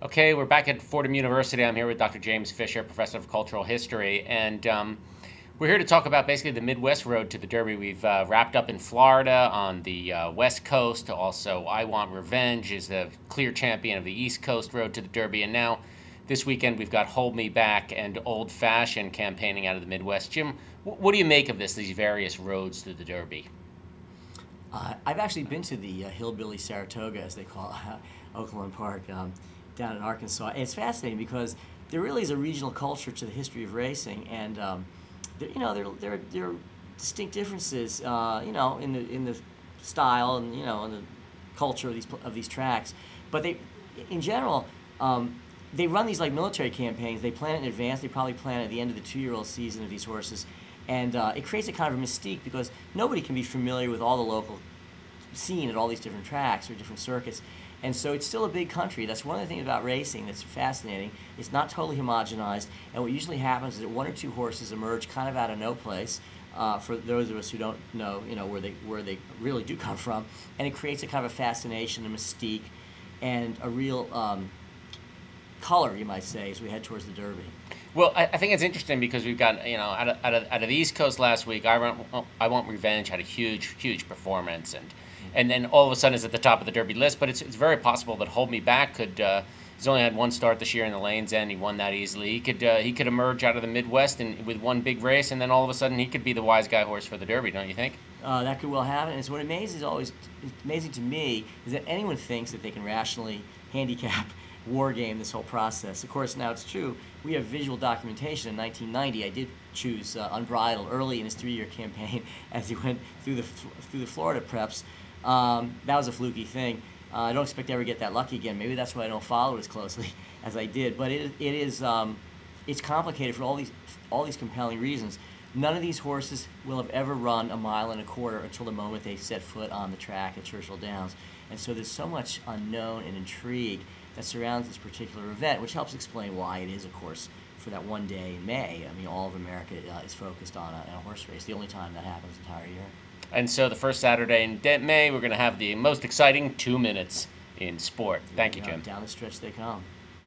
Okay, we're back at Fordham University. I'm here with Dr. James Fisher, professor of cultural history, and we're here to talk about basically the Midwest road to the Derby. We've wrapped up in Florida on the West Coast. Also, I Want Revenge is the clear champion of the East Coast road to the Derby, and now this weekend we've got Hold Me Back and Old Fashioned campaigning out of the Midwest. Jim, what do you make of these various roads to the Derby? I've actually been to the Hillbilly Saratoga, as they call Oakland Park, down in Arkansas. And it's fascinating because there really is a regional culture to the history of racing, and there are distinct differences, in the style and in the culture of these tracks. But in general, they run these like military campaigns. They plan it in advance. They probably plan at the end of the 2-year-old season of these horses. And it creates a kind of a mystique because nobody can be familiar with all the local scene at all these different tracks or different circuits. And so it's still a big country. That's one of the things about racing that's fascinating. It's not totally homogenized. And what usually happens is that 1 or 2 horses emerge kind of out of no place for those of us who don't know, where they really do come from. And it creates a kind of a fascination, a mystique, and a real color, you might say, as we head towards the Derby. Well, I think it's interesting because we've got, out of the East Coast last week, I Want Revenge had a huge performance, and then all of a sudden is at the top of the Derby list. But it's very possible that Hold Me Back could. He's only had 1 start this year in the Lanes End. He won that easily. He could emerge out of the Midwest and with 1 big race, and then all of a sudden he could be the wise guy horse for the Derby. Don't you think? That could well happen. And so what amazing to me is that anyone thinks that they can rationally handicap war game this whole process. Of course, now it's true. We have visual documentation. In 1990, I did choose Unbridled early in his 3-year campaign as he went through the Florida preps. That was a fluky thing. I don't expect to ever get that lucky again. Maybe that's why I don't follow it as closely as I did. But it's complicated for all these compelling reasons. None of these horses will have ever run 1.25 miles until the moment they set foot on the track at Churchill Downs. And so there's so much unknown and intrigue that surrounds this particular event, which helps explain why it is, of course, for that one day in May. I mean, all of America is focused on a horse race, the only time that happens the entire year. And so the first Saturday in May, we're going to have the most exciting 2 minutes in sport. Thank you, Jim. Down the stretch they come.